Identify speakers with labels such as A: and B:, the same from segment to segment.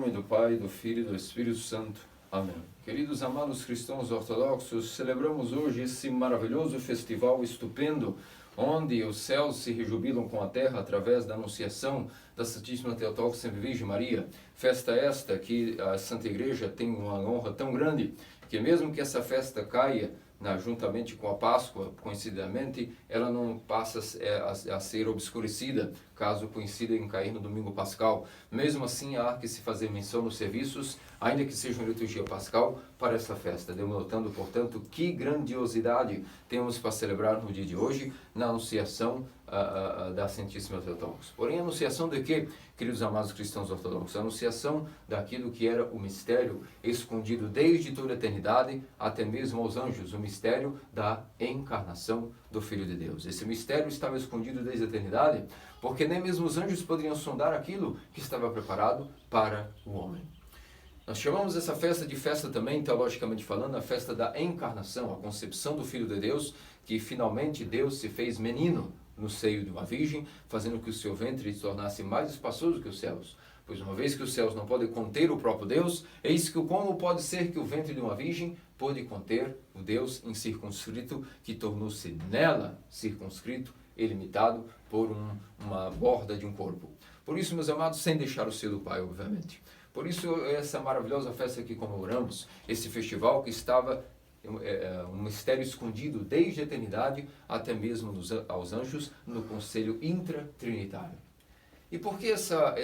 A: Em nome do Pai, do Filho e do Espírito Santo. Amém. Queridos amados cristãos ortodoxos, celebramos hoje esse maravilhoso festival estupendo, onde os céus se rejubilam com a terra através da anunciação da Santíssima Teotocos Sempre Virgem Maria. Festa esta que a Santa Igreja tem uma honra tão grande, que mesmo que essa festa caia juntamente com a Páscoa, coincidentemente, ela não passa a ser obscurecida, caso coincida em cair no domingo pascal. Mesmo assim, há que se fazer menção nos serviços, ainda que seja uma liturgia pascal, para essa festa, denotando, portanto, que grandiosidade temos para celebrar no dia de hoje, na anunciação da Santíssima Teotocos. Porém, a anunciação de quê, queridos amados cristãos ortodoxos? A anunciação daquilo que era o mistério escondido desde toda a eternidade, até mesmo aos anjos, o mistério da encarnação do Filho de Deus. Esse mistério estava escondido desde a eternidade, porque nem mesmo os anjos poderiam sondar aquilo que estava preparado para o homem. Nós chamamos essa festa de festa também, teologicamente falando, a festa da encarnação, a concepção do Filho de Deus, que finalmente Deus se fez menino no seio de uma virgem, fazendo que o seu ventre se tornasse mais espaçoso que os céus. Pois uma vez que os céus não podem conter o próprio Deus, eis que como pode ser que o ventre de uma virgem pôde conter o Deus incircunscrito, que tornou-se nela circunscrito e limitado por uma borda de um corpo. Por isso, meus amados, sem deixar o seio do Pai, obviamente. Por isso, essa maravilhosa festa que comemoramos, esse festival que estava um mistério escondido desde a eternidade até mesmo aos anjos no conselho intratrinitário. E por que essa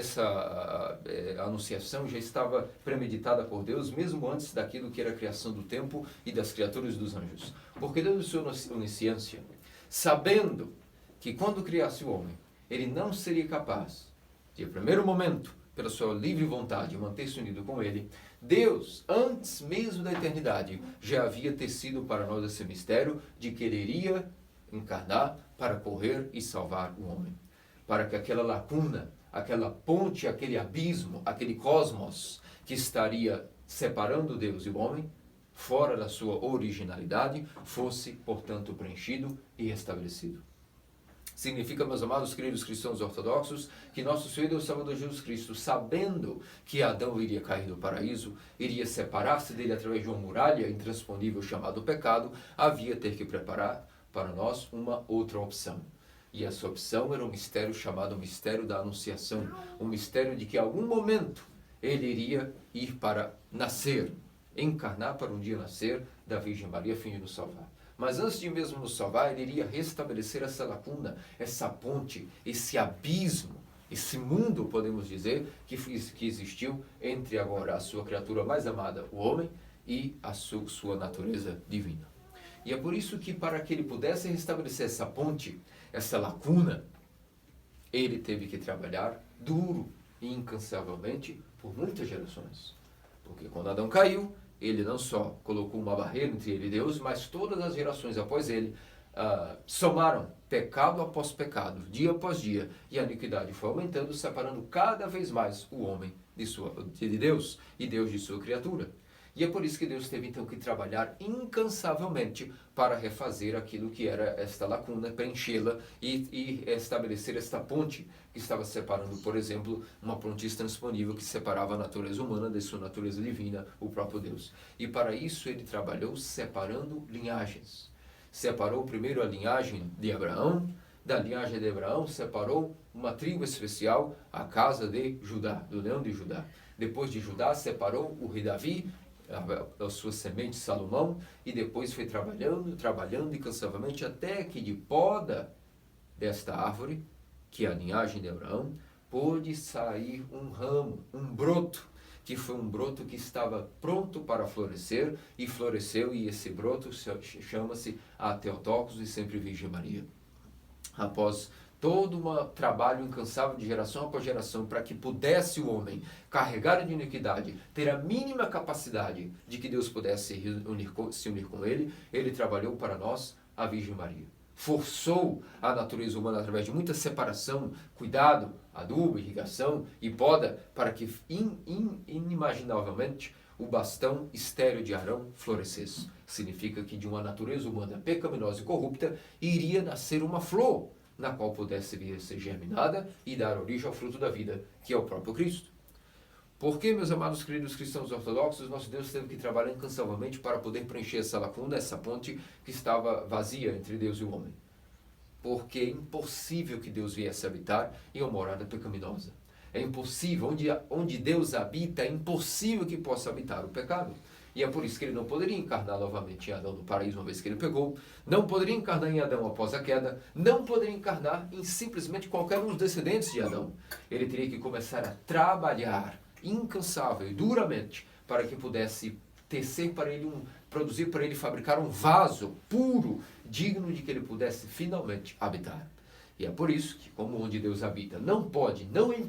A: anunciação já estava premeditada por Deus, mesmo antes daquilo que era a criação do tempo e das criaturas dos anjos? Porque Deus, em sua onisciência, sabendo que quando criasse o homem, ele não seria capaz de, em primeiro momento, pela sua livre vontade, manter-se unido com ele, Deus, antes mesmo da eternidade, já havia tecido para nós esse mistério de que ele iria encarnar para correr e salvar o homem. Para que aquela lacuna, aquela ponte, aquele abismo, aquele cosmos que estaria separando Deus e o homem, fora da sua originalidade, fosse, portanto, preenchido e restabelecido. Significa, meus amados queridos cristãos ortodoxos, que nosso Senhor e Deus Salvador Jesus Cristo, sabendo que Adão iria cair do paraíso, iria separar-se dele através de uma muralha intransponível chamada pecado, havia ter que preparar para nós uma outra opção. E essa opção era um mistério chamado mistério da anunciação, um mistério de que em algum momento ele iria ir para nascer, encarnar para um dia nascer da Virgem Maria, a fim de nos salvar. Mas antes de mesmo nos salvar, ele iria restabelecer essa lacuna, essa ponte, esse abismo, esse mundo, podemos dizer, que existiu entre agora a sua criatura mais amada, o homem, e a sua natureza divina. E é por isso que, para que ele pudesse restabelecer essa ponte, essa lacuna, ele teve que trabalhar duro e incansavelmente por muitas gerações. Porque quando Adão caiu, ele não só colocou uma barreira entre ele e Deus, mas todas as gerações após ele somaram pecado após pecado, dia após dia, e a iniquidade foi aumentando, separando cada vez mais o homem de Deus e Deus de sua criatura. E é por isso que Deus teve então que trabalhar incansavelmente para refazer aquilo que era esta lacuna, preenchê-la e estabelecer esta ponte que estava separando, por exemplo, uma ponte intransponível que separava a natureza humana de sua natureza divina, o próprio Deus. E para isso ele trabalhou separando linhagens. Separou primeiro a linhagem de Abraão, da linhagem de Abraão separou uma tribo especial, a casa de Judá, do leão de Judá. Depois de Judá separou o rei Davi, a sua semente Salomão, e depois foi trabalhando incansavelmente até que de poda desta árvore, que é a linhagem de Abraão, pôde sair um ramo, um broto, que foi um broto que estava pronto para florescer, e floresceu, e esse broto chama-se a Teotocos e Sempre Virgem Maria. Após todo um trabalho incansável de geração após geração para que pudesse o homem carregar de iniquidade, ter a mínima capacidade de que Deus pudesse se unir com ele, ele trabalhou para nós a Virgem Maria. Forçou a natureza humana através de muita separação, cuidado, adubo, irrigação e poda, para que inimaginavelmente o bastão estéril de Arão florescesse. Significa que de uma natureza humana pecaminosa e corrupta iria nascer uma flor, na qual pudesse vir a ser germinada e dar origem ao fruto da vida, que é o próprio Cristo. Por que, meus amados queridos cristãos ortodoxos, nosso Deus teve que trabalhar incansavelmente para poder preencher essa lacuna, essa ponte que estava vazia entre Deus e o homem? Porque é impossível que Deus viesse habitar em uma morada pecaminosa. É impossível, onde Deus habita, é impossível que possa habitar o pecado. E é por isso que ele não poderia encarnar novamente em Adão no paraíso, uma vez que ele pecou. Não poderia encarnar em Adão após a queda. Não poderia encarnar em simplesmente qualquer um dos descendentes de Adão. Ele teria que começar a trabalhar incansável e duramente para que pudesse tecer para ele produzir para ele, fabricar um vaso puro, digno de que ele pudesse finalmente habitar. E é por isso que, como onde Deus habita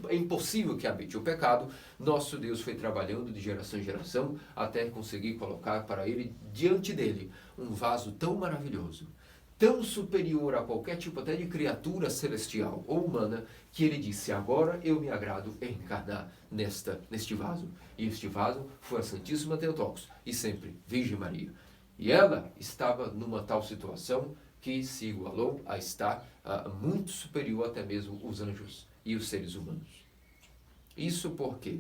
A: é impossível que habite o pecado, nosso Deus foi trabalhando de geração em geração até conseguir colocar para ele, diante dele, um vaso tão maravilhoso, tão superior a qualquer tipo até de criatura celestial ou humana, que ele disse: agora eu me agrado em encarnar neste vaso. E este vaso foi a Santíssima Theotokos, e sempre Virgem Maria. E ela estava numa tal situação que se igualou a estar muito superior até mesmo os anjos e os seres humanos. Isso por quê?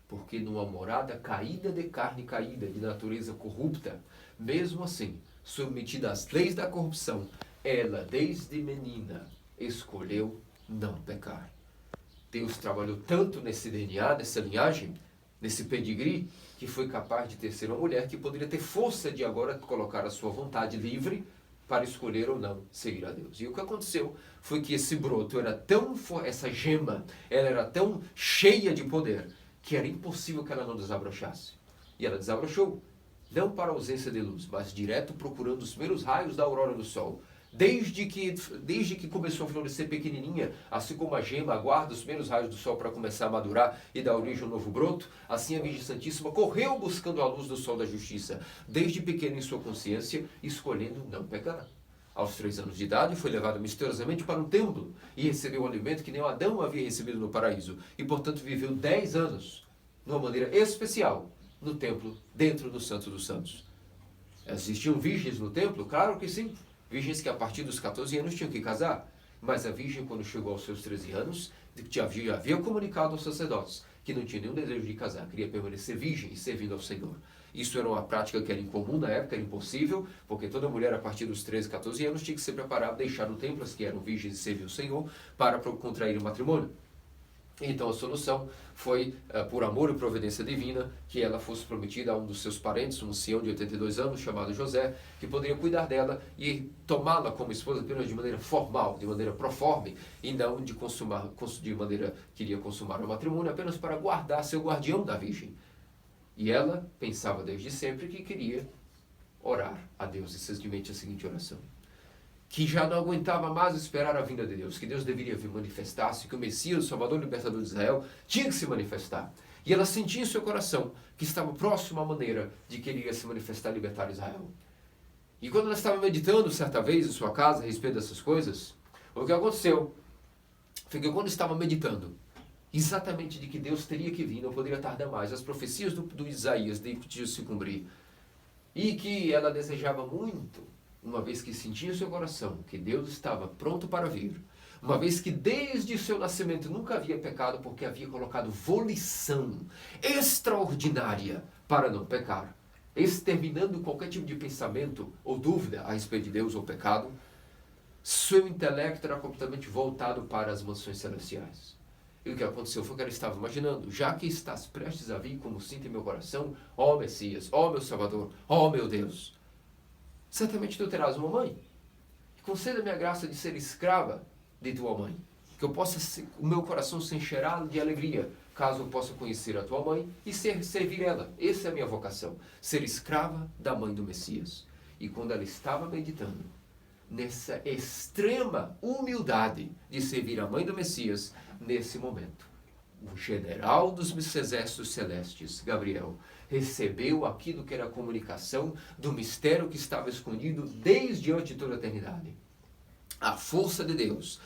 A: Porque numa morada caída de carne caída, de natureza corrupta, mesmo assim, submetida às leis da corrupção, ela, desde menina, escolheu não pecar. Deus trabalhou tanto nesse DNA, nessa linhagem, nesse pedigree, que foi capaz de ter uma mulher que poderia ter força de agora colocar a sua vontade livre para escolher ou não seguir a Deus. E o que aconteceu foi que esse broto era tão essa gema, ela era tão cheia de poder, que era impossível que ela não desabrochasse. E ela desabrochou, não para a ausência de luz, mas direto procurando os primeiros raios da aurora do sol. Desde que começou a florescer pequenininha, assim como a gema aguarda os primeiros raios do sol para começar a madurar e dar origem a um novo broto, assim a Virgem Santíssima correu buscando a luz do sol da justiça, desde pequena em sua consciência, escolhendo não pecar. Aos 3 anos de idade, foi levada misteriosamente para um templo e recebeu o alimento que nem Adão havia recebido no paraíso, e portanto viveu 10 anos, de uma maneira especial, no templo, dentro do Santo dos Santos. Existiam virgens no templo? Claro que sim. Virgens que a partir dos 14 anos tinham que casar. Mas a virgem, quando chegou aos seus 13 anos, já havia comunicado aos sacerdotes que não tinha nenhum desejo de casar, queria permanecer virgem e servindo ao Senhor. Isso era uma prática que era incomum na época, era impossível, porque toda mulher a partir dos 13, 14 anos tinha que se preparar, deixar o templo, as que eram virgens e servir o Senhor, para contrair o matrimônio. Então a solução foi, por amor e providência divina, que ela fosse prometida a um dos seus parentes, um ancião de 82 anos, chamado José, que poderia cuidar dela e tomá-la como esposa apenas de maneira formal, de maneira proforme, e não de maneira que iria consumar o matrimônio, apenas para guardar seu guardião da Virgem. E ela pensava desde sempre que queria orar a Deus, e simplesmente a seguinte oração: que já não aguentava mais esperar a vinda de Deus, que Deus deveria vir manifestar-se, que o Messias, o Salvador e Libertador de Israel, tinha que se manifestar. E ela sentia em seu coração que estava próximo à maneira de que ele iria se manifestar e libertar Israel. E quando ela estava meditando certa vez em sua casa a respeito dessas coisas, o que aconteceu foi que quando estava meditando exatamente de que Deus teria que vir, não poderia tardar mais, as profecias do Isaías de se cumprir, e que ela desejava muito, uma vez que sentia em seu coração que Deus estava pronto para vir, uma vez que desde seu nascimento nunca havia pecado, porque havia colocado volição extraordinária para não pecar, exterminando qualquer tipo de pensamento ou dúvida a respeito de Deus ou pecado, seu intelecto era completamente voltado para as mansões celestiais. E o que aconteceu foi que ela estava imaginando: já que estás prestes a vir, como sinto em meu coração, ó Messias, ó meu Salvador, ó meu Deus, certamente tu terás uma mãe. Conceda-me a graça de ser escrava de tua mãe, que eu possa, o meu coração se encherá de alegria, caso eu possa conhecer a tua mãe e servir ela. Essa é a minha vocação, ser escrava da mãe do Messias. E quando ela estava meditando nessa extrema humildade de servir a mãe do Messias, nesse momento, o general dos exércitos celestes, Gabriel, recebeu aquilo que era a comunicação do mistério que estava escondido desde antes de toda a eternidade. A força de Deus,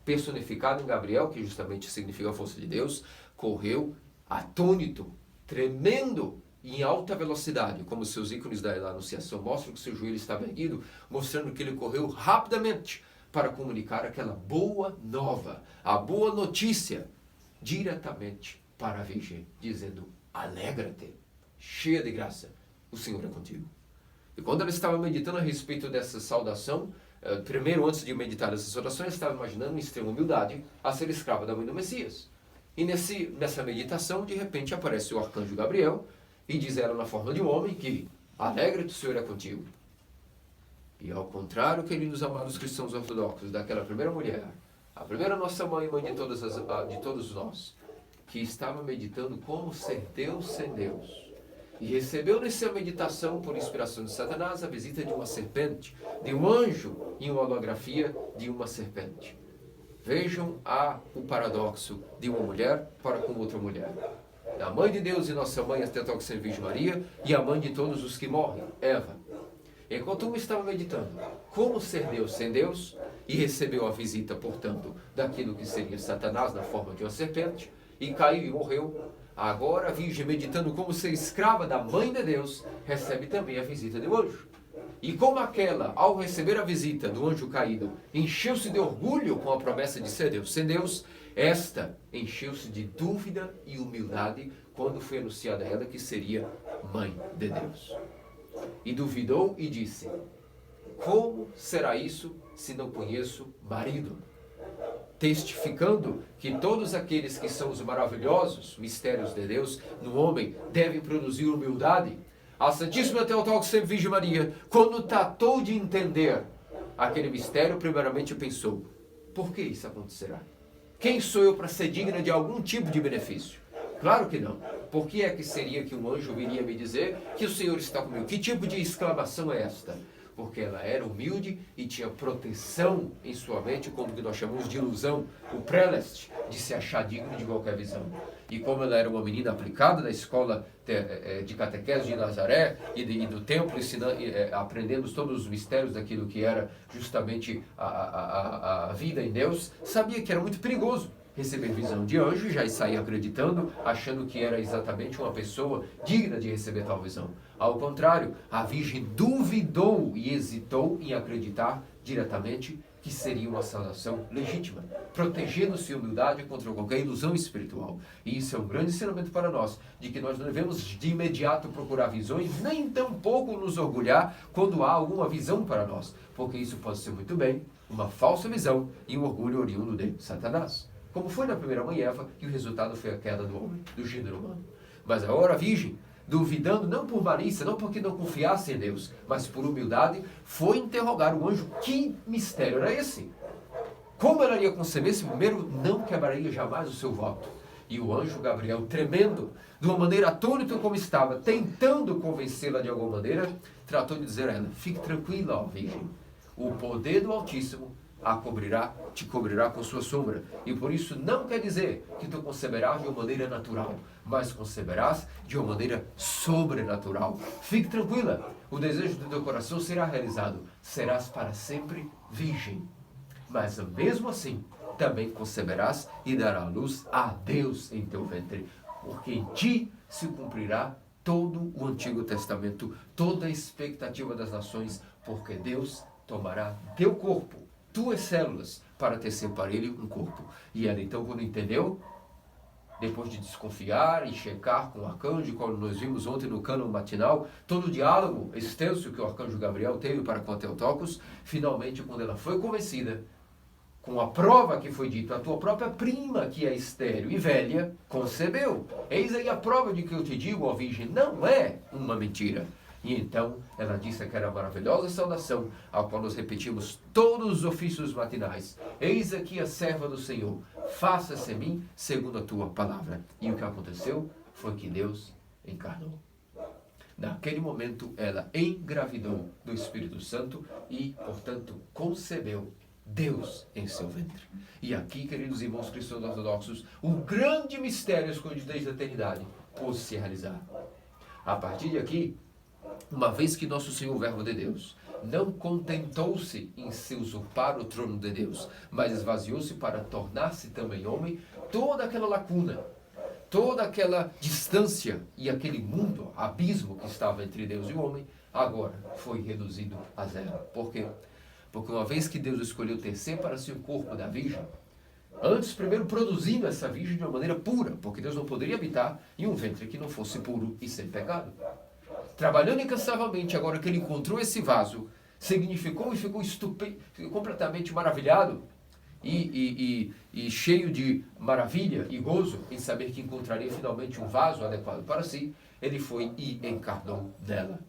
A: personificada em Gabriel, que justamente significa a força de Deus, correu atônito, tremendo, em alta velocidade, como seus ícones da Anunciação mostram que seu joelho estava erguido, mostrando que ele correu rapidamente para comunicar aquela boa nova, a boa notícia, diretamente para a virgem, dizendo: alegra-te, cheia de graça, o Senhor é contigo. E quando ela estava meditando a respeito dessa saudação, primeiro, antes de meditar nessa saudação, ela estava imaginando, em extrema humildade, a ser escrava da mãe do Messias. E nessa meditação, de repente, aparece o arcanjo Gabriel e diz ela na forma de um homem que: alegra-te, o Senhor é contigo. E ao contrário, queridos amados cristãos ortodoxos, daquela primeira mulher, a primeira nossa mãe, mãe de todos nós, que estava meditando como ser Deus sem Deus, e recebeu nessa meditação, por inspiração de Satanás, a visita de uma serpente, de um anjo, em uma holografia de uma serpente. Vejam o paradoxo de uma mulher para com outra mulher. A mãe de Deus e nossa mãe, a Teotocos Virgem Maria, e a mãe de todos os que morrem, Eva. Enquanto um estava meditando como ser Deus sem Deus, e recebeu a visita, portanto, daquilo que seria Satanás na forma de uma serpente, e caiu e morreu, agora a Virgem, meditando como ser escrava da mãe de Deus, recebe também a visita do anjo. E como aquela, ao receber a visita do anjo caído, encheu-se de orgulho com a promessa de ser Deus sem Deus, esta encheu-se de dúvida e humildade quando foi anunciada a ela que seria mãe de Deus. E duvidou e disse: como será isso se não conheço marido? Testificando que todos aqueles que são os maravilhosos mistérios de Deus no homem devem produzir humildade, a Santíssima Teotocos Virgem Maria, quando tratou de entender aquele mistério, primeiramente pensou: por que isso acontecerá? Quem sou eu para ser digna de algum tipo de benefício? Claro que não. Por que é que seria que um anjo viria me dizer que o Senhor está comigo? Que tipo de exclamação é esta? Porque ela era humilde e tinha proteção em sua mente, como que nós chamamos de ilusão, o prelest, de se achar digno de qualquer visão. E como ela era uma menina aplicada da escola de catequese de Nazaré e do templo, aprendendo todos os mistérios daquilo que era justamente a vida em Deus, sabia que era muito perigoso receber visão de anjo, já saía acreditando, achando que era exatamente uma pessoa digna de receber tal visão. Ao contrário, a Virgem duvidou e hesitou em acreditar diretamente que seria uma salvação legítima, protegendo-se a humildade contra qualquer ilusão espiritual. E isso é um grande ensinamento para nós, de que nós não devemos de imediato procurar visões, nem tampouco nos orgulhar quando há alguma visão para nós, porque isso pode ser muito bem uma falsa visão e um orgulho oriundo de Satanás. Como foi na primeira mãe Eva, e o resultado foi a queda do homem, do gênero humano. Mas agora a Virgem, duvidando, não por malícia, não porque não confiasse em Deus, mas por humildade, foi interrogar o anjo. Que mistério era esse? Como ela iria conceber se primeiro não quebraria jamais o seu voto? E o anjo Gabriel, tremendo, de uma maneira atônita como estava, tentando convencê-la de alguma maneira, tratou de dizer a ela: fique tranquila, ó Virgem, o poder do Altíssimo te cobrirá com sua sombra. E por isso não quer dizer que tu conceberás de uma maneira natural, mas conceberás de uma maneira sobrenatural. Fique tranquila, o desejo do teu coração será realizado. Serás para sempre virgem. Mas mesmo assim, também conceberás e dará luz a Deus em teu ventre, porque em ti se cumprirá todo o Antigo Testamento, toda a expectativa das nações, porque Deus tomará teu corpo, tuas células, para tecer para ele um corpo. E ela então, quando entendeu, depois de desconfiar e checar com o arcanjo, como nós vimos ontem no cânon matinal, todo o diálogo extenso que o arcanjo Gabriel teve para com a Teotocos, finalmente, quando ela foi convencida, com a prova que foi dito, a tua própria prima, que é estéril e velha, concebeu. Eis aí a prova de que eu te digo, ó Virgem, não é uma mentira. E então ela disse aquela maravilhosa saudação, a qual nós repetimos todos os ofícios matinais: eis aqui a serva do Senhor, faça-se em mim segundo a tua palavra. E o que aconteceu foi que Deus encarnou. Naquele momento ela engravidou do Espírito Santo e, portanto, concebeu Deus em seu ventre. E aqui, queridos irmãos cristãos ortodoxos, um grande mistério escondido desde a eternidade pôde se realizar. A partir de aqui, uma vez que nosso Senhor, Verbo de Deus, não contentou-se em se usurpar o trono de Deus, mas esvaziou-se para tornar-se também homem, toda aquela lacuna, toda aquela distância e aquele mundo, abismo que estava entre Deus e o homem, agora foi reduzido a zero. Por quê? Porque uma vez que Deus escolheu tecer para si o corpo da Virgem,
B: Antes, primeiro, produzindo essa virgem de uma maneira pura, porque Deus não poderia habitar em um ventre que não fosse puro e sem pecado. Trabalhando incansavelmente, agora que ele encontrou esse vaso, significou e ficou completamente maravilhado e cheio de maravilha e gozo em saber que encontraria finalmente um vaso adequado para si. Ele foi e encarnou nela.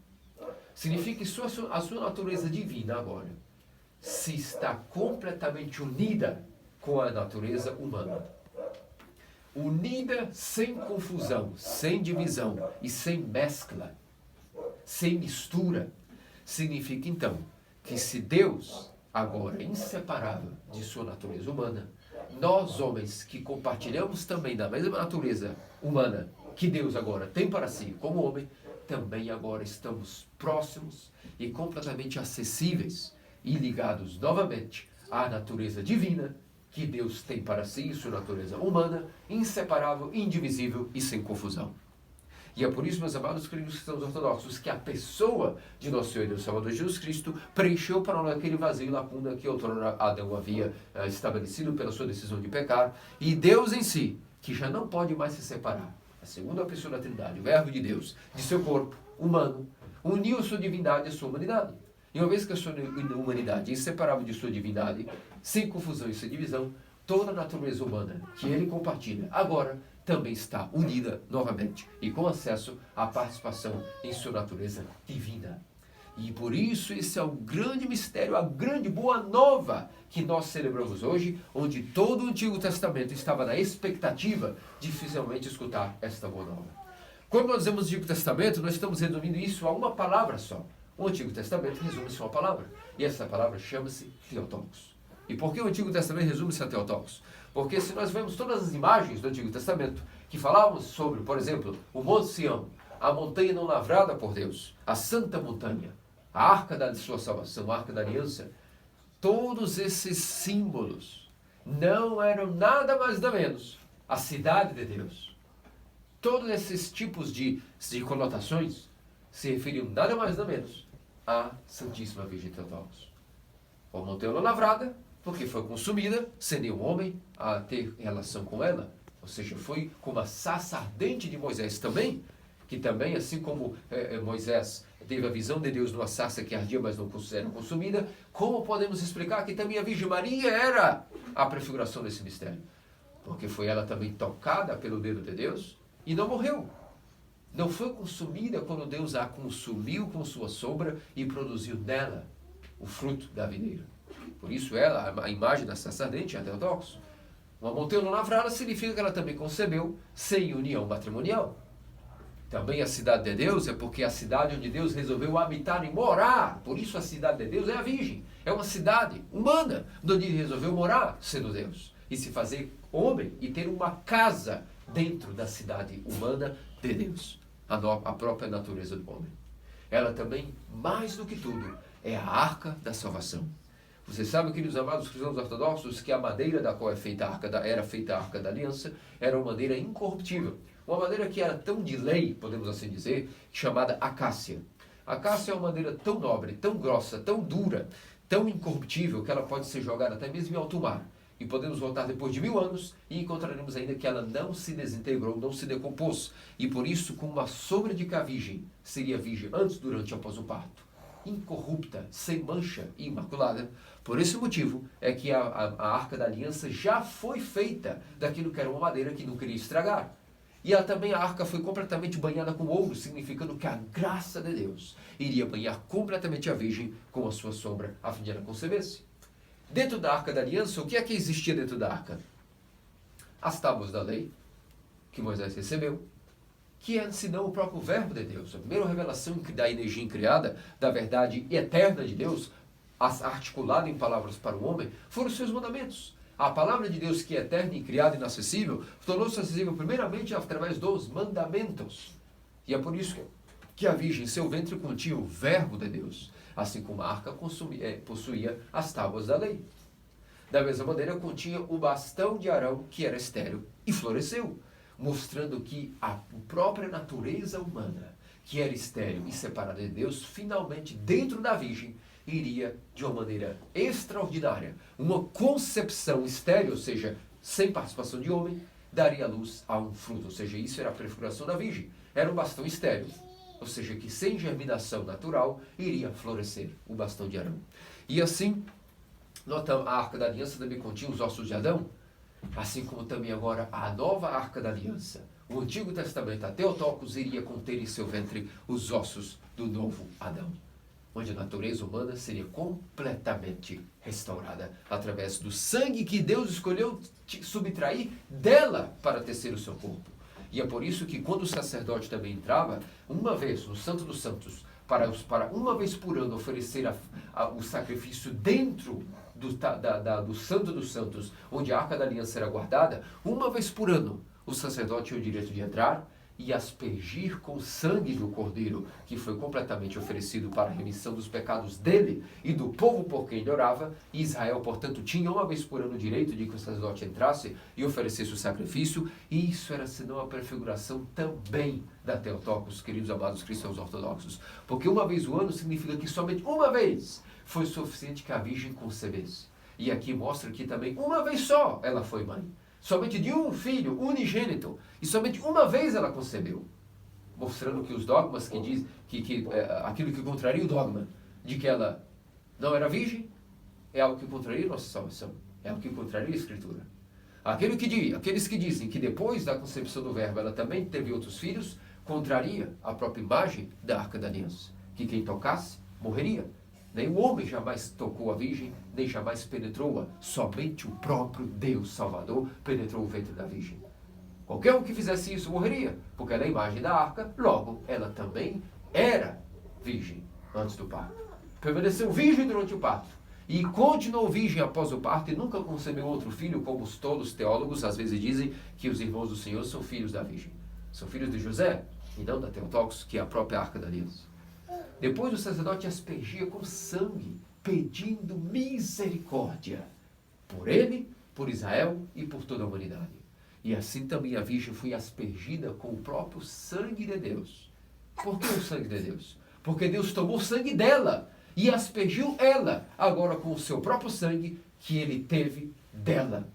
B: Significa que a sua natureza divina agora se está completamente unida com a natureza humana. Unida sem confusão, sem divisão e sem mescla, sem mistura. Significa então que se Deus agora é inseparável de sua natureza humana, nós homens que compartilhamos também da mesma natureza humana que Deus agora tem para si como homem, também agora estamos próximos e completamente acessíveis e ligados novamente à natureza divina que Deus tem para si e sua natureza humana, inseparável, indivisível e sem confusão. E é por isso, meus amados cristãos ortodoxos, que a pessoa de nosso Senhor e Deus Salvador Jesus Cristo preencheu para nós aquele vazio e lacuna que outrora Adão havia estabelecido pela sua decisão de pecar. E Deus em si, que já não pode mais se separar, a segunda pessoa da Trindade, o Verbo de Deus, de seu corpo humano, uniu sua divindade à sua humanidade. E uma vez que a sua humanidade é inseparável de sua divindade, sem confusão e sem divisão, toda a natureza humana que ele compartilha agora também está unida novamente e com acesso à participação em sua natureza divina. E por isso esse é o grande mistério, a grande boa nova que nós celebramos hoje, onde todo o Antigo Testamento estava na expectativa de finalmente escutar esta boa nova. Quando nós dizemos Antigo Testamento, nós estamos resumindo isso a uma palavra só. O Antigo Testamento resume-se a uma palavra, e essa palavra chama-se Theotokos. E por que o Antigo Testamento resume-se a Theotokos? Porque se nós vemos todas as imagens do Antigo Testamento que falavam sobre, por exemplo, o Monte Sião, a montanha não lavrada por Deus, a Santa Montanha, a Arca da sua salvação, a Arca da Aliança, todos esses símbolos não eram nada mais nada menos a cidade de Deus. Todos esses tipos de conotações se referiam nada mais nada menos à Santíssima Virgem Theotokos. A montanha não lavrada, porque foi consumida, sem nenhum homem a ter relação com ela. Ou seja, foi como a sarça ardente de Moisés também, que também, assim como Moisés teve a visão de Deus numa sarça que ardia, mas não era consumida, como podemos explicar que também a Virgem Maria era a prefiguração desse mistério? Porque foi ela também tocada pelo dedo de Deus e não morreu. Não foi consumida quando Deus a consumiu com sua sombra e produziu nela o fruto da videira. Por isso ela, a imagem da sarça ardente, é a Theotokos. Uma montanha não lavrada significa que ela também concebeu sem união matrimonial. Também a cidade de Deus é porque é a cidade onde Deus resolveu habitar e morar. Por isso a cidade de Deus é a Virgem. É uma cidade humana, onde ele resolveu morar, sendo Deus. E se fazer homem e ter uma casa dentro da cidade humana de Deus. A própria natureza do homem. Ela também, mais do que tudo, é a arca da salvação. Vocês sabem, queridos amados cristãos ortodoxos, que a madeira da qual era feita a arca da aliança era uma madeira incorruptível. Uma madeira que era tão de lei, podemos assim dizer, chamada acácia. A acácia é uma madeira tão nobre, tão grossa, tão dura, tão incorruptível, que ela pode ser jogada até mesmo em alto mar. E podemos voltar depois de 1000 anos e encontraremos ainda que ela não se desintegrou, não se decompôs. E por isso, com uma sombra de que a virgem seria virgem antes, durante e após o parto, incorrupta, sem mancha e imaculada. Por esse motivo é que a Arca da Aliança já foi feita daquilo que era uma madeira que não queria estragar. E também a arca foi completamente banhada com ouro, significando que a graça de Deus iria banhar completamente a Virgem com a sua sombra, a fim de ela concebesse. Dentro da Arca da Aliança, o que é que existia dentro da arca? As tábuas da lei, que Moisés recebeu, que é, senão, o próprio Verbo de Deus. A primeira revelação da energia incriada, da verdade eterna de Deus, articulada em palavras para o homem, foram os seus mandamentos. A palavra de Deus, que é eterna, incriada e inacessível, tornou-se acessível primeiramente através dos mandamentos. E é por isso que a Virgem, seu ventre, continha o Verbo de Deus, assim como a arca possuía as tábuas da lei. Da mesma maneira, continha o bastão de Arão, que era estéril, e floresceu, mostrando que a própria natureza humana, que era estéril e separada de Deus, finalmente, dentro da Virgem, iria, de uma maneira extraordinária, uma concepção estéril, ou seja, sem participação de homem, daria luz a um fruto. Ou seja, isso era a prefiguração da virgem. Era um bastão estéril, ou seja, que sem germinação natural iria florescer o bastão de Arão. E assim, nota, a Arca da Aliança também continha os ossos de Adão, assim como também agora a nova Arca da Aliança. O Antigo Testamento, a Theotokos, iria conter em seu ventre os ossos do novo Adão, onde a natureza humana seria completamente restaurada através do sangue que Deus escolheu subtrair dela para tecer o seu corpo. E é por isso que quando o sacerdote também entrava, uma vez no Santo dos Santos, para uma vez por ano oferecer o sacrifício dentro do Santo dos Santos, onde a Arca da Aliança era guardada, uma vez por ano o sacerdote tinha o direito de entrar e aspergir com o sangue do Cordeiro, que foi completamente oferecido para a remissão dos pecados dele e do povo por quem ele orava. E Israel, portanto, tinha uma vez por ano o direito de que o sacerdote entrasse e oferecesse o sacrifício, e isso era senão a prefiguração também da Theotokos, queridos amados cristãos ortodoxos, porque uma vez o ano significa que somente uma vez foi suficiente que a Virgem concebesse. E aqui mostra que também uma vez só ela foi mãe. Somente de um filho unigênito, e somente uma vez ela concebeu, mostrando que os dogmas que diz aquilo que contraria o dogma de que ela não era virgem é algo que contraria a nossa salvação, é algo que contraria a Escritura. Aqueles que dizem que depois da concepção do Verbo ela também teve outros filhos, contraria a própria imagem da Arca da Aliança, que quem tocasse morreria. Nem o homem jamais tocou a Virgem, nem jamais penetrou-a. Somente o próprio Deus Salvador penetrou o ventre da Virgem. Qualquer um que fizesse isso morreria, porque ela é a imagem da arca, logo ela também era virgem antes do parto. Permaneceu virgem durante o parto e continuou virgem após o parto e nunca concebeu outro filho, como os tolos teólogos às vezes dizem que os irmãos do Senhor são filhos da Virgem. São filhos de José e não da Theotokos, que é a própria Arca da Aliança. Depois o sacerdote aspergia com sangue, pedindo misericórdia por ele, por Israel e por toda a humanidade. E assim também a Virgem foi aspergida com o próprio sangue de Deus. Por que o sangue de Deus? Porque Deus tomou o sangue dela e aspergiu ela, agora com o seu próprio sangue que ele teve dela.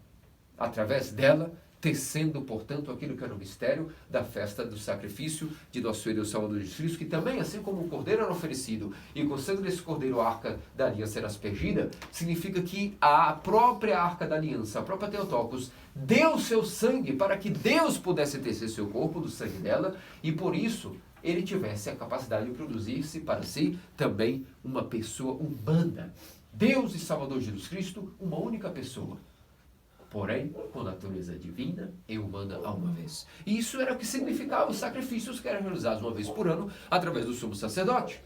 B: Através dela, tecendo, portanto, aquilo que era o mistério da festa do sacrifício de nosso Senhor e Deus Salvador Jesus Cristo, que também, assim como o cordeiro era oferecido e com o sangue desse cordeiro a Arca da Aliança era aspergida, significa que a própria Arca da Aliança, a própria Theotokos, deu seu sangue para que Deus pudesse tecer seu corpo do sangue dela e, por isso, ele tivesse a capacidade de produzir-se para si também uma pessoa humana. Deus e Salvador Jesus Cristo, uma única pessoa, porém com natureza divina e humana a uma vez. E isso era o que significava os sacrifícios que eram realizados uma vez por ano através do sumo sacerdote.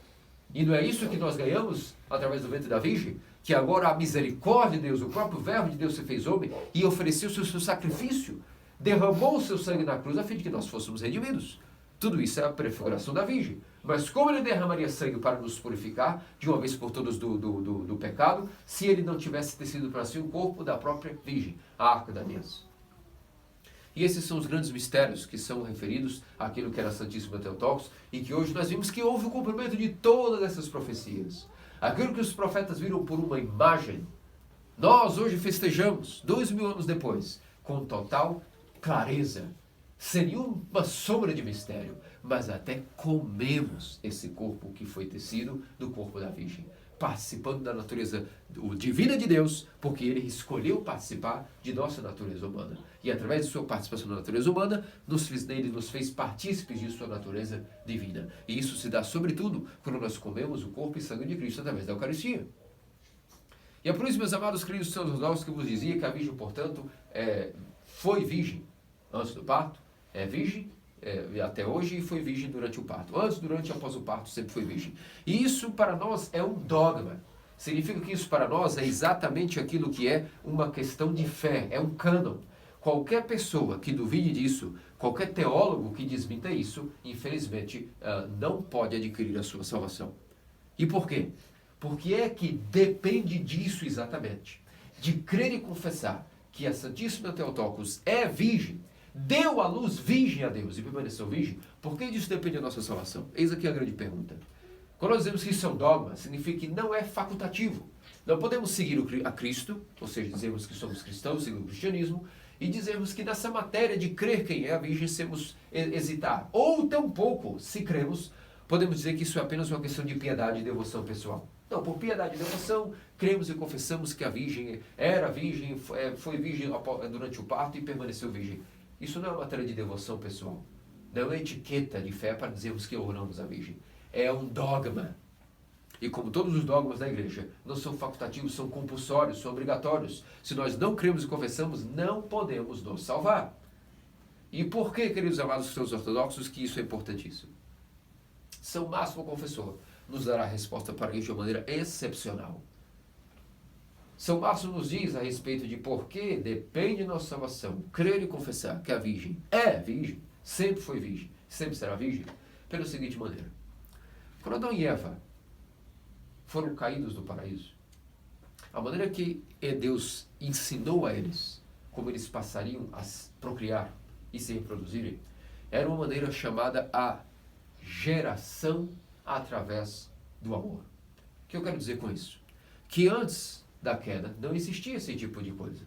B: E não é isso que nós ganhamos através do ventre da Virgem? Que agora a misericórdia de Deus, o próprio Verbo de Deus se fez homem e ofereceu o seu sacrifício, derramou o seu sangue na cruz a fim de que nós fôssemos redimidos. Tudo isso é a prefiguração da Virgem. Mas como ele derramaria sangue para nos purificar, de uma vez por todas, do pecado, se ele não tivesse tecido para si o corpo da própria Virgem, a Arca da Aliança? E esses são os grandes mistérios que são referidos àquilo que era a Santíssima Theotokos, e que hoje nós vimos que houve o cumprimento de todas essas profecias. Aquilo que os profetas viram por uma imagem, nós hoje festejamos, 2000 anos depois, com total clareza, sem nenhuma sombra de mistério, mas até comemos esse corpo que foi tecido do corpo da Virgem, participando da natureza divina de Deus, porque ele escolheu participar de nossa natureza humana. E através de sua participação na natureza humana, ele nos fez partícipes de sua natureza divina. E isso se dá sobretudo quando nós comemos o corpo e sangue de Cristo através da Eucaristia. E é por isso, meus amados queridos santos nossos, que eu vos dizia que a Virgem, portanto, foi virgem antes do parto, é virgem até hoje e foi virgem durante o parto. Antes, durante e após o parto sempre foi virgem. E isso para nós é um dogma. Significa que isso para nós é exatamente aquilo que é uma questão de fé, é um cânon. Qualquer pessoa que duvide disso, qualquer teólogo que desminta isso, infelizmente não pode adquirir a sua salvação. E por quê? Porque é que depende disso exatamente, de crer e confessar que a Santíssima Theotokos é virgem, deu à luz virgem a Deus e permaneceu virgem. Por que disso depende da nossa salvação? Eis aqui a grande pergunta. Quando nós dizemos que isso é um dogma, significa que não é facultativo. Não podemos seguir a Cristo, ou seja, dizemos que somos cristãos, segundo o cristianismo, e dizermos que nessa matéria de crer quem é a Virgem, semos hesitar. Ou tampouco, se cremos, podemos dizer que isso é apenas uma questão de piedade e devoção pessoal. Não, por piedade e devoção, cremos e confessamos que a Virgem era virgem, foi virgem durante o parto e permaneceu virgem. Isso não é uma matéria de devoção pessoal. Não é etiqueta de fé para dizermos que oramos a Virgem. É um dogma. E como todos os dogmas da igreja, não são facultativos, são compulsórios, são obrigatórios. Se nós não cremos e confessamos, não podemos nos salvar. E por que, queridos amados cristãos ortodoxos, que isso é importantíssimo? São Máximo Confessor nos dará a resposta para isso de uma maneira excepcional. São Máximo nos diz a respeito de por que depende de nossa salvação crer e confessar que a Virgem é virgem, sempre foi virgem, sempre será virgem, pela seguinte maneira. Quando Adão e Eva foram caídos do paraíso, a maneira que Deus ensinou a eles como eles passariam a procriar e se reproduzirem, era uma maneira chamada a geração através do amor. O que eu quero dizer com isso? Que antes da queda não existia esse tipo de coisa.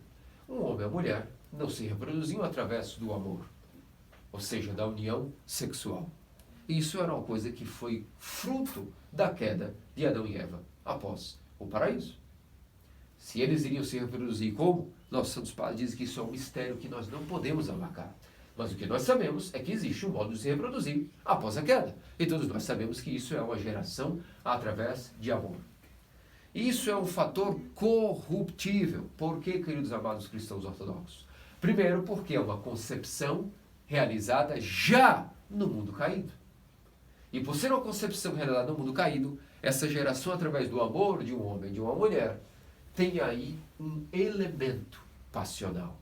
B: Um homem e uma mulher não se reproduziam através do amor, ou seja, da união sexual. Isso era uma coisa que foi fruto da queda de Adão e Eva após o paraíso. Se eles iriam se reproduzir como? Nossos santos padres dizem que isso é um mistério que nós não podemos abarcar. Mas o que nós sabemos é que existe um modo de se reproduzir após a queda. E todos nós sabemos que isso é uma geração através de amor. Isso é um fator corruptível. Por que, queridos amados cristãos ortodoxos? Primeiro, porque é uma concepção realizada já no mundo caído. E por ser uma concepção realizada no mundo caído, essa geração através do amor de um homem e de uma mulher tem aí um elemento passional.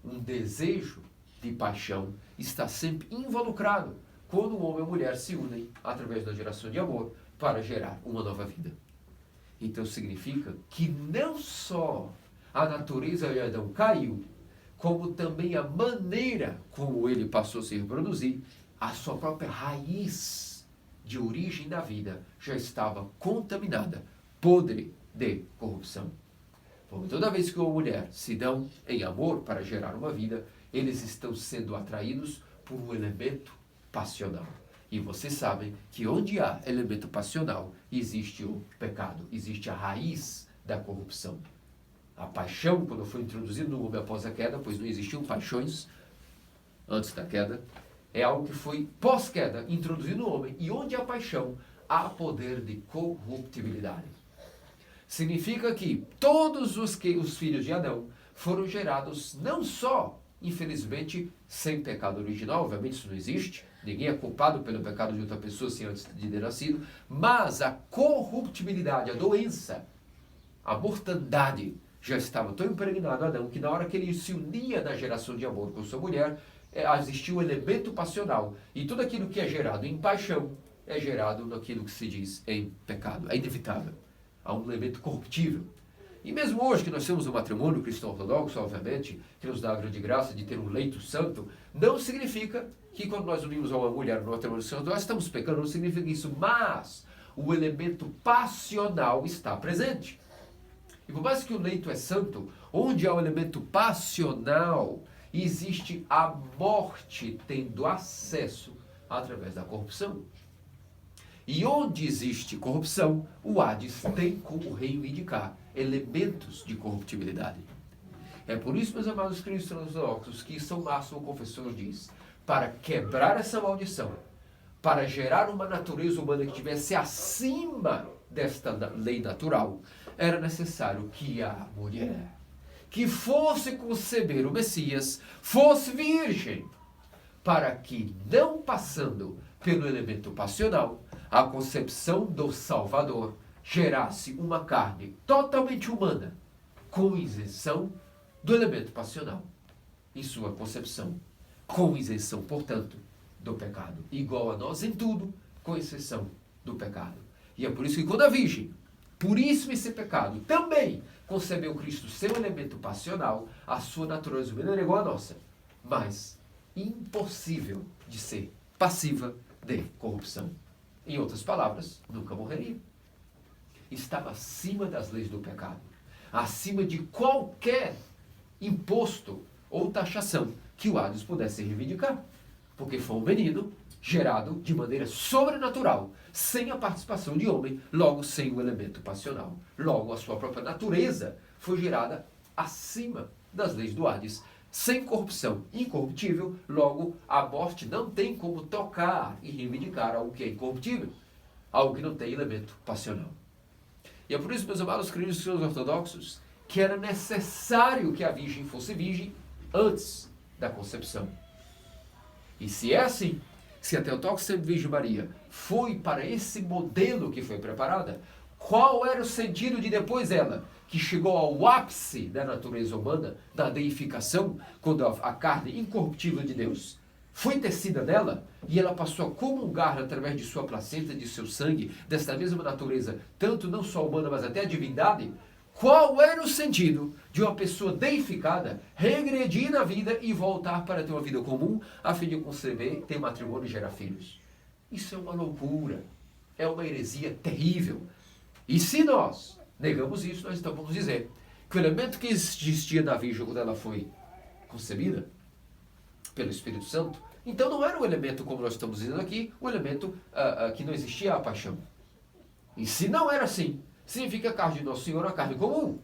B: Um desejo de paixão está sempre involucrado quando um homem e uma mulher se unem através da geração de amor para gerar uma nova vida. Então significa que não só a natureza de Adão caiu, como também a maneira como ele passou a se reproduzir, a sua própria raiz de origem da vida já estava contaminada, podre de corrupção. Porque toda vez que uma mulher se dão em amor para gerar uma vida, eles estão sendo atraídos por um elemento passional. E vocês sabem que onde há elemento passional, existe o pecado, existe a raiz da corrupção. A paixão, quando foi introduzida no homem após a queda, pois não existiam paixões antes da queda, é algo que foi pós-queda introduzido no homem. E onde há paixão, há poder de corruptibilidade. Significa que todos os filhos de Adão foram gerados não só, infelizmente, sem pecado original, obviamente isso não existe, ninguém é culpado pelo pecado de outra pessoa sem antes de ter nascido, mas a corruptibilidade, a doença, a mortandade já estava tão impregnado Adão que na hora que ele se unia na geração de amor com sua mulher, existia um elemento passional. E tudo aquilo que é gerado em paixão é gerado naquilo que se diz em pecado. É inevitável. Há um elemento corruptível. E mesmo hoje que nós temos um matrimônio cristão ortodoxo, obviamente, que nos dá a grande graça de ter um leito santo, não significa que quando nós unimos a uma mulher no matrimônio santo, nós estamos pecando, não significa isso. Mas o elemento passional está presente. E por mais que o leito é santo, onde há o elemento passional, existe a morte tendo acesso através da corrupção. E onde existe corrupção, o Hades tem como reivindicar elementos de corruptibilidade. É por isso, meus amados cristãos ortodoxos, que São Máximo Confessor diz, para quebrar essa maldição, para gerar uma natureza humana que estivesse acima desta lei natural, era necessário que a mulher que fosse conceber o Messias fosse virgem, para que, não passando pelo elemento passional, a concepção do Salvador gerasse uma carne totalmente humana, com isenção do elemento passional, em sua concepção, com isenção, portanto, do pecado, igual a nós em tudo, com exceção do pecado. E é por isso que quando a Virgem, puríssima e sem pecado, também concebeu Cristo sem um elemento passional, a sua natureza humana era igual à nossa, mas impossível de ser passiva de corrupção. Em outras palavras, nunca morreria. Estava acima das leis do pecado, acima de qualquer imposto ou taxação que o Hades pudesse reivindicar. Porque foi um menino gerado de maneira sobrenatural, sem a participação de homem, logo sem o elemento passional. Logo, a sua própria natureza foi gerada acima das leis do Hades, sem corrupção, incorruptível. Logo, a morte não tem como tocar e reivindicar algo que é incorruptível, algo que não tem elemento passional. E é por isso, meus amados cristãos ortodoxos, que era necessário que a virgem fosse virgem antes da concepção. E se é assim, se a Theotokos sempre Virgem Maria foi para esse modelo que foi preparada, qual era o sentido de depois ela, que chegou ao ápice da natureza humana, da deificação, quando a carne incorruptível de Deus foi tecida dela, e ela passou a comungar através de sua placenta, de seu sangue, desta mesma natureza, tanto não só humana, mas até a divindade? Qual era o sentido de uma pessoa deificada regredir na vida e voltar para ter uma vida comum, a fim de conceber, ter matrimônio e gerar filhos? Isso é uma loucura, é uma heresia terrível. E se nós negamos isso, nós então vamos dizer que o elemento que existia na Virgem quando ela foi concebida pelo Espírito Santo, então não era o elemento, como nós estamos dizendo aqui, o elemento que não existia a paixão. E se não era assim, significa que a carne de Nosso Senhor é uma carne comum.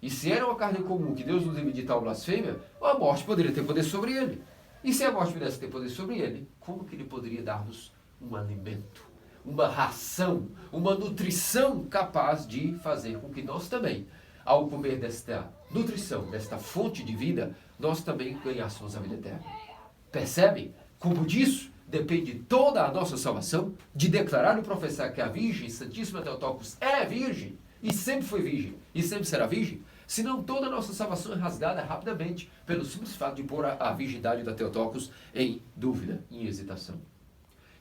B: E se era uma carne comum que Deus nos livre de tal blasfêmia, a morte poderia ter poder sobre ele. E se a morte pudesse ter poder sobre ele, como que ele poderia dar-nos um alimento, uma ração, uma nutrição capaz de fazer com que nós também, ao comer desta nutrição, desta fonte de vida, nós também ganhássemos a vida eterna? Percebem como disso depende toda a nossa salvação, de declarar e professar que a Virgem Santíssima Theotokos é virgem, e sempre foi virgem, e sempre será virgem? Senão toda a nossa salvação é rasgada rapidamente pelo simples fato de pôr a virgindade da Theotokos em dúvida, em hesitação.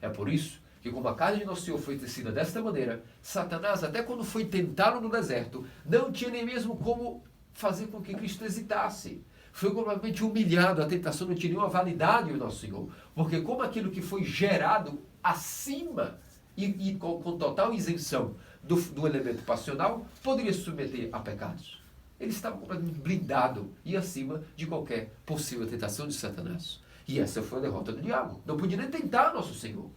B: É por isso que, como a carne de Nosso Senhor foi tecida desta maneira, Satanás, até quando foi tentá-lo no deserto, não tinha nem mesmo como fazer com que Cristo hesitasse. Foi completamente humilhado, a tentação não tinha nenhuma validade em Nosso Senhor, porque como aquilo que foi gerado acima e com total isenção do elemento passional, poderia se submeter a pecados. Ele estava completamente blindado e acima de qualquer possível tentação de Satanás. E essa foi a derrota do diabo. Não podia nem tentar Nosso Senhor.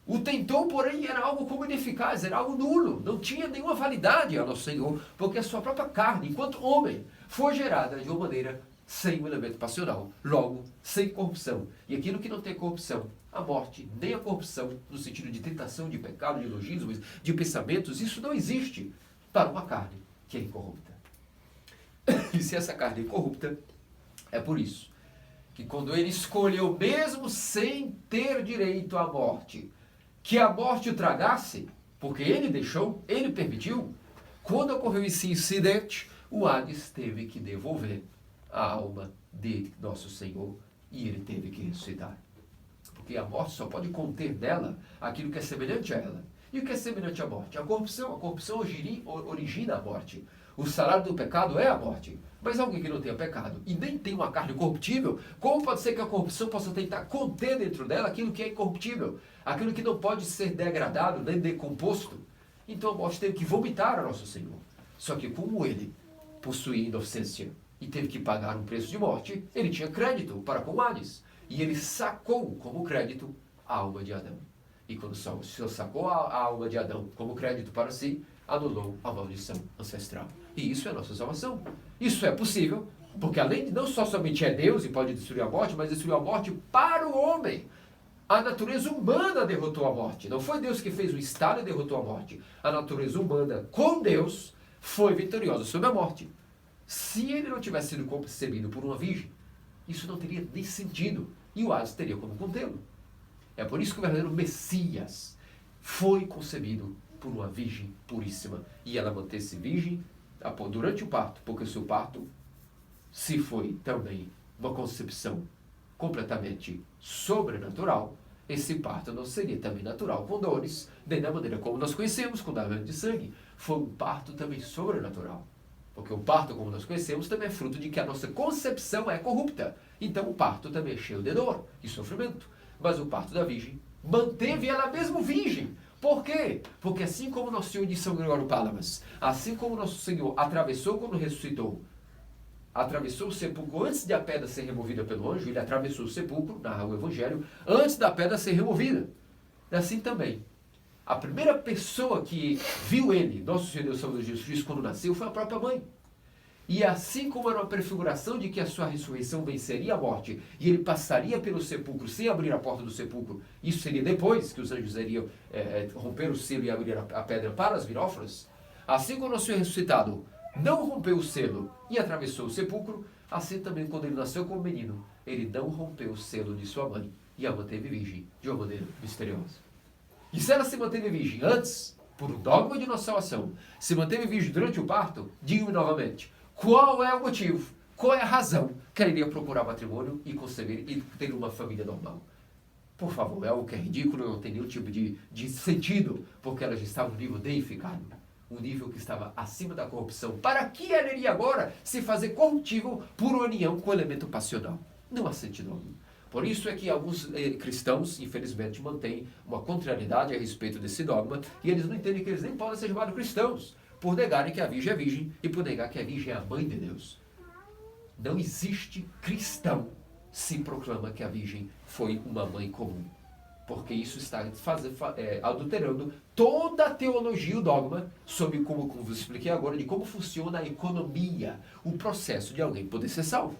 B: O tentou, porém, era algo como ineficaz, era algo nulo, não tinha nenhuma validade a Nosso Senhor, porque a sua própria carne, enquanto homem, foi gerada de uma maneira sem o elemento passional, logo, sem corrupção. E aquilo que não tem corrupção, a morte, nem a corrupção, no sentido de tentação, de pecado, de elogismos, de pensamentos, isso não existe para uma carne que é incorrupta. E se essa carne é incorrupta, é por isso que quando ele escolheu, mesmo sem ter direito à morte, que a morte o tragasse, porque ele deixou, ele permitiu, quando ocorreu esse incidente, o Hades teve que devolver a alma de Nosso Senhor e ele teve que ressuscitar. Porque a morte só pode conter nela aquilo que é semelhante a ela. E o que é semelhante à morte? A corrupção origina a morte. O salário do pecado é a morte. Mas alguém que não tenha pecado e nem tem uma carne corruptível, como pode ser que a corrupção possa tentar conter dentro dela aquilo que é incorruptível? Aquilo que não pode ser degradado, nem decomposto? Então a morte teve que vomitar a Nosso Senhor. Só que como ele possuía inocência e teve que pagar um preço de morte, ele tinha crédito para com Hades. E ele sacou como crédito a alma de Adão. E quando o Senhor sacou a alma de Adão como crédito para si, anulou a maldição ancestral. E isso é a nossa salvação. Isso é possível, porque além de não somente é Deus e pode destruir a morte, mas destruiu a morte para o homem. A natureza humana derrotou a morte. Não foi Deus que fez o estado e derrotou a morte. A natureza humana, com Deus, foi vitoriosa sobre a morte. Se ele não tivesse sido concebido por uma virgem, isso não teria nem sentido. E o Hades teria como contê-lo. É por isso que o verdadeiro Messias foi concebido por uma virgem puríssima. E ela manteve-se virgem durante o parto, porque o seu parto se foi também uma concepção completamente sobrenatural. Esse parto não seria também natural com dores, nem da maneira como nós conhecemos, com derramamento de sangue. Foi um parto também sobrenatural. Porque o parto, como nós conhecemos, também é fruto de que a nossa concepção é corrupta. Então o parto também é cheio de dor e sofrimento. Mas o parto da virgem manteve ela mesmo virgem. Por quê? Porque assim como Nosso Senhor de São Gregório Palamas, assim como Nosso Senhor atravessou quando ressuscitou atravessou o sepulcro antes de a pedra ser removida pelo anjo, ele atravessou o sepulcro, narra o Evangelho, antes da pedra ser removida. Assim também, a primeira pessoa que viu ele, nosso Senhor Deus Salvador Jesus Cristo, quando nasceu, foi a própria mãe. E assim como era uma prefiguração de que a sua ressurreição venceria a morte, e ele passaria pelo sepulcro sem abrir a porta do sepulcro, isso seria depois que os anjos iriam romper o selo e abrir a pedra para as virófanas, assim como o Senhor ressuscitado não rompeu o selo e atravessou o sepulcro, assim também quando ele nasceu como menino, ele não rompeu o selo de sua mãe e a manteve virgem de uma maneira misteriosa. E se ela se manteve virgem antes, por um dogma de nossa salvação, se manteve virgem durante o parto, diga-me novamente, qual é o motivo, qual é a razão que ela iria procurar matrimônio e conceber e ter uma família normal? Por favor, é algo que é ridículo, não tem nenhum tipo de sentido, porque ela já estava no nível deificado, um nível que estava acima da corrupção. Para que ela iria agora se fazer corruptível por união com o elemento passional? Não há sentido algum. Por isso é que alguns cristãos, infelizmente, mantêm uma contrariedade a respeito desse dogma, e eles não entendem que eles nem podem ser chamados cristãos, por negarem que a Virgem é virgem e por negar que a Virgem é a mãe de Deus. Não existe cristão se proclama que a Virgem foi uma mãe comum, porque isso está adulterando toda a teologia e o dogma sobre como eu expliquei agora, de como funciona a economia, o processo de alguém poder ser salvo.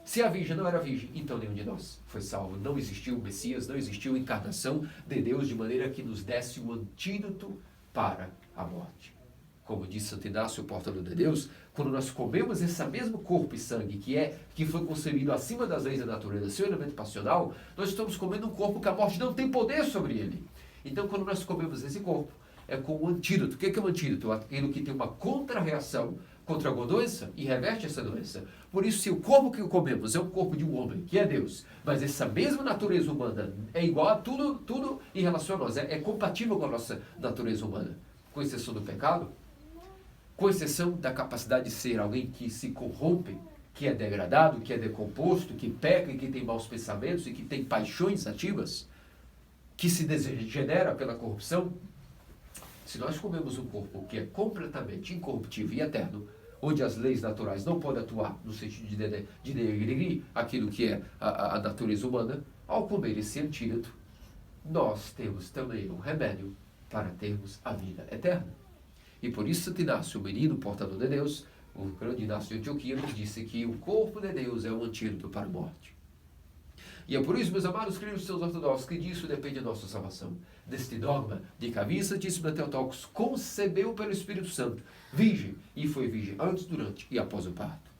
B: Se a Virgem não era virgem, então nenhum de nós foi salvo. Não existiu o Messias, não existiu a encarnação de Deus de maneira que nos desse o antídoto para a morte. Como disse Santo Inácio, o portador de Deus, quando nós comemos esse mesmo corpo e sangue que foi concebido acima das leis da natureza, seu elemento passional, nós estamos comendo um corpo que a morte não tem poder sobre ele. Então, quando nós comemos esse corpo, é com o antídoto. O que é um antídoto? Aquilo que tem uma contra-reação contra alguma doença e reverte essa doença. Por isso, se o corpo que comemos é um corpo de um homem, que é Deus, mas essa mesma natureza humana é igual a tudo em relação a nós, é compatível com a nossa natureza humana, com exceção do pecado, com exceção da capacidade de ser alguém que se corrompe, que é degradado, que é decomposto, que peca e que tem maus pensamentos e que tem paixões ativas, que se degenera pela corrupção. Se nós comemos um corpo que é completamente incorruptível e eterno, onde as leis naturais não podem atuar no sentido de denegrir aquilo que é a natureza humana, ao comer esse antídoto, nós temos também um remédio para termos a vida eterna. E por isso Santo Inácio, o menino portador de Deus, o grande Inácio de Antioquia, nos disse que o corpo de Deus é um antídoto para a morte. E é por isso, meus amados cristãos ortodoxos, que disso depende a nossa salvação. Deste dogma de que a Virgem Santíssima Theotokos concebeu pelo Espírito Santo, virgem, e foi virgem antes, durante e após o parto.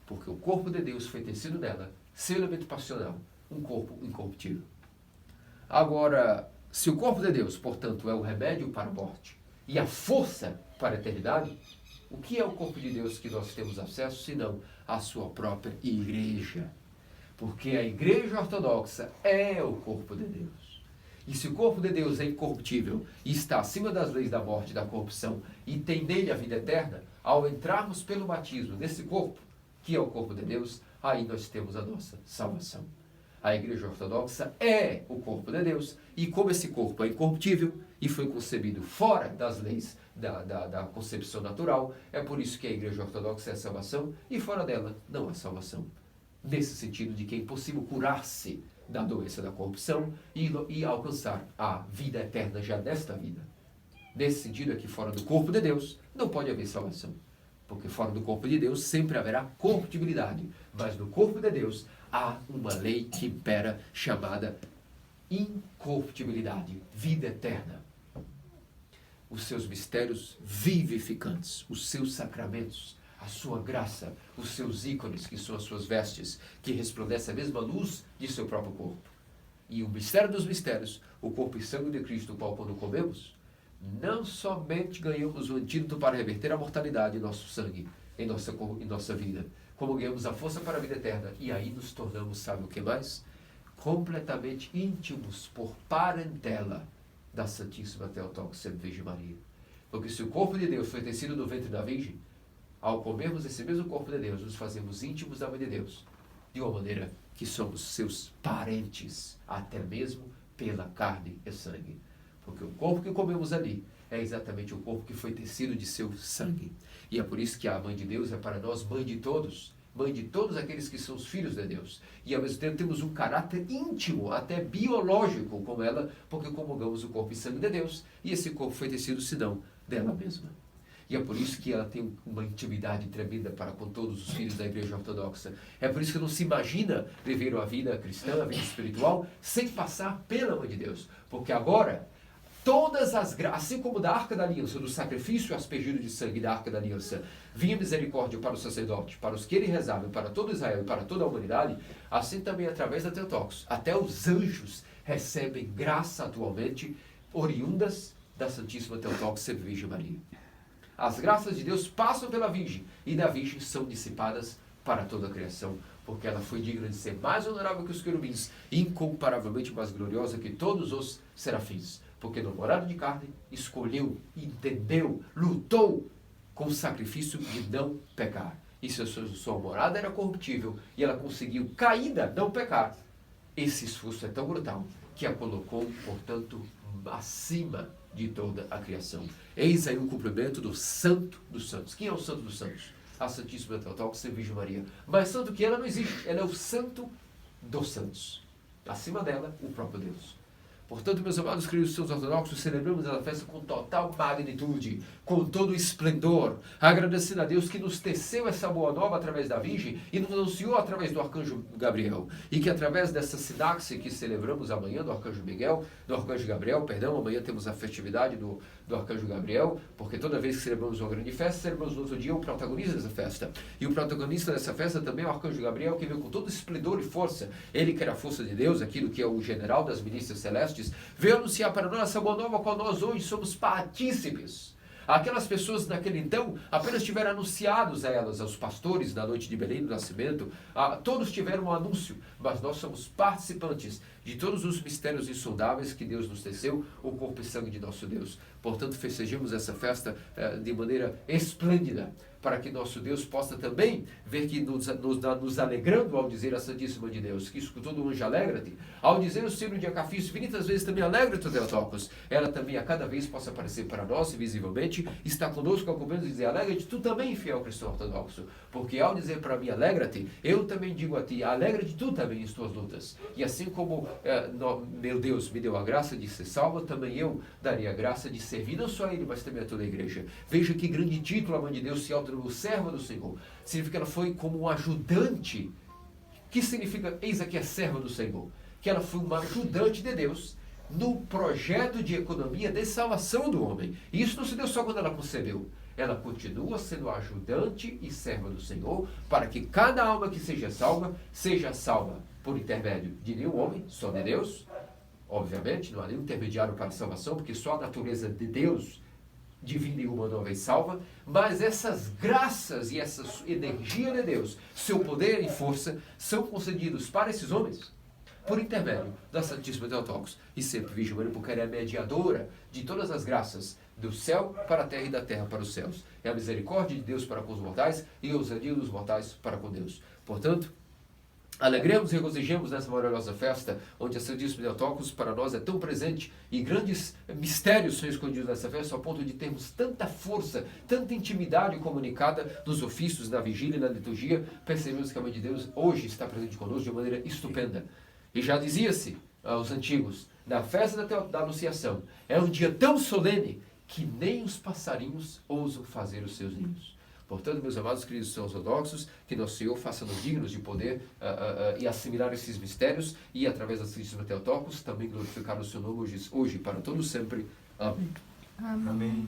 B: Porque o corpo de Deus foi tecido nela, seu elemento passional, um corpo incorruptível. Agora, se o corpo de Deus, portanto, é o remédio para a morte e a força para a eternidade, o que é o corpo de Deus que nós temos acesso, senão a sua própria igreja? Porque a igreja ortodoxa é o corpo de Deus. E se o corpo de Deus é incorruptível e está acima das leis da morte e da corrupção e tem nele a vida eterna, ao entrarmos pelo batismo nesse corpo, que é o corpo de Deus, aí nós temos a nossa salvação. A igreja ortodoxa é o corpo de Deus, e como esse corpo é incorruptível e foi concebido fora das leis da concepção natural, é por isso que a igreja ortodoxa é a salvação, e fora dela não há salvação. Nesse sentido de que é impossível curar-se da doença da corrupção e alcançar a vida eterna já nesta vida. Nesse sentido é que fora do corpo de Deus não pode haver salvação. Porque fora do corpo de Deus sempre haverá corruptibilidade. Mas no corpo de Deus há uma lei que impera, chamada incorruptibilidade, vida eterna. Os seus mistérios vivificantes, os seus sacramentos, a sua graça, os seus ícones, que são as suas vestes, que resplandecem a mesma luz de seu próprio corpo. E o mistério dos mistérios, o corpo e sangue de Cristo, o qual quando comemos, não somente ganhamos o antídoto para reverter a mortalidade em nosso sangue, em nossa vida, como ganhamos a força para a vida eterna, e aí nos tornamos, sabe o que mais? Completamente íntimos por parentela da Santíssima Theotokos, sempre Virgem Maria. Porque se o corpo de Deus foi tecido no ventre da Virgem, ao comermos esse mesmo corpo de Deus, nos fazemos íntimos da mãe de Deus, de uma maneira que somos seus parentes, até mesmo pela carne e sangue. Porque o corpo que comemos ali é exatamente o corpo que foi tecido de seu sangue. E é por isso que a Mãe de Deus é para nós mãe de todos aqueles que são os filhos de Deus. E ao mesmo tempo temos um caráter íntimo, até biológico com ela, porque comungamos o corpo e sangue de Deus, e esse corpo foi tecido, senão, dela mesma. E é por isso que ela tem uma intimidade tremenda para com todos os filhos da Igreja Ortodoxa. É por isso que não se imagina viver a vida cristã, a vida espiritual, sem passar pela Mãe de Deus. Porque agora, todas as graças, assim como da Arca da Aliança, do sacrifício aspergido de sangue da Arca da Aliança, vinha misericórdia para o sacerdote, para os que ele rezava, para todo Israel e para toda a humanidade, assim também através da Theotokos. Até os anjos recebem graça atualmente, oriundas da Santíssima Theotokos, sempre Virgem Maria. As graças de Deus passam pela Virgem, e da Virgem são dissipadas para toda a criação, porque ela foi digna de ser mais honorável que os querubins, incomparavelmente mais gloriosa que todos os serafins, porque no morado de carne escolheu, entendeu, lutou com o sacrifício de não pecar. E se a sua morada era corruptível e ela conseguiu, caída, não pecar, esse esforço é tão brutal que a colocou, portanto, acima de toda a criação. Eis aí o cumprimento do Santo dos Santos. Quem é o Santo dos Santos? A Santíssima Theotokos, Virgem Maria. Mais santo que ela não existe. Ela é o Santo dos Santos. Acima dela, o próprio Deus. Portanto, meus amados cristãos ortodoxos, celebramos a festa com total magnitude, com todo o esplendor, agradecendo a Deus que nos teceu essa boa nova através da Virgem e nos anunciou através do Arcanjo Gabriel. E que através dessa sinaxe que celebramos amanhã do Arcanjo Gabriel, amanhã temos a festividade do Arcanjo Gabriel, porque toda vez que celebramos uma grande festa, celebramos no outro dia o protagonista dessa festa. E o protagonista dessa festa também é o Arcanjo Gabriel, que veio com todo esplendor e força. Ele que era a força de Deus, aquilo que é o general das milícias celestes, veio anunciar para nós essa boa nova, qual nós hoje somos partícipes. Aquelas pessoas naquele então apenas tiveram anunciados a elas, aos pastores da noite de Belém do Nascimento, todos tiveram um anúncio, mas nós somos participantes de todos os mistérios insondáveis que Deus nos teceu, o corpo e sangue de nosso Deus. Portanto, festejemos essa festa de maneira esplêndida, para que nosso Deus possa também ver que nos alegrando ao dizer a Santíssima de Deus, que escutou do anjo alegra-te, ao dizer o Sírio de Acafis, infinitas vezes também alegra-te, Theotokos, ela também a cada vez possa aparecer para nós visivelmente, está conosco ao governo e dizer, alegra-te tu também, fiel cristão ortodoxo, porque ao dizer para mim, alegra-te, eu também digo a ti, alegra-te tu também em tuas lutas. E assim como meu Deus me deu a graça de ser salvo, também eu darei a graça de servir não só a Ele, mas também a toda a igreja. Veja que grande título a Mãe de Deus se autonomou, serva do Senhor. Significa que ela foi como um ajudante. Que significa, eis aqui a serva do Senhor? Que ela foi uma ajudante de Deus no projeto de economia de salvação do homem. E isso não se deu só quando ela concebeu. Ela continua sendo ajudante e serva do Senhor, para que cada alma que seja salva por intermédio de nenhum homem, só de Deus. Obviamente, não há nenhum intermediário para a salvação, porque só a natureza de Deus, divina e humana, é salva, mas essas graças e essa energia de Deus, seu poder e força, são concedidos para esses homens por intermédio da Santíssima Theotokos e sempre Virgem Maria, porque ela é a mediadora de todas as graças do céu para a terra e da terra para os céus. É a misericórdia de Deus para com os mortais e a ousadia dos mortais para com Deus. Portanto, alegremos e regozijemos nessa maravilhosa festa, onde a Santíssima Theotokos para nós é tão presente e grandes mistérios são escondidos nessa festa, ao ponto de termos tanta força, tanta intimidade comunicada nos ofícios, na vigília e na liturgia. Percebemos que a Mãe de Deus hoje está presente conosco de maneira estupenda. E já dizia-se aos antigos, na festa da Anunciação, é um dia tão solene que nem os passarinhos ousam fazer os seus ninhos. Portanto, meus amados queridos ortodoxos, que nosso Senhor faça-nos dignos de poder e assimilar esses mistérios e, através da Santíssima Theotokos, também glorificar o seu nome hoje para todos sempre. Amém.
C: Amém.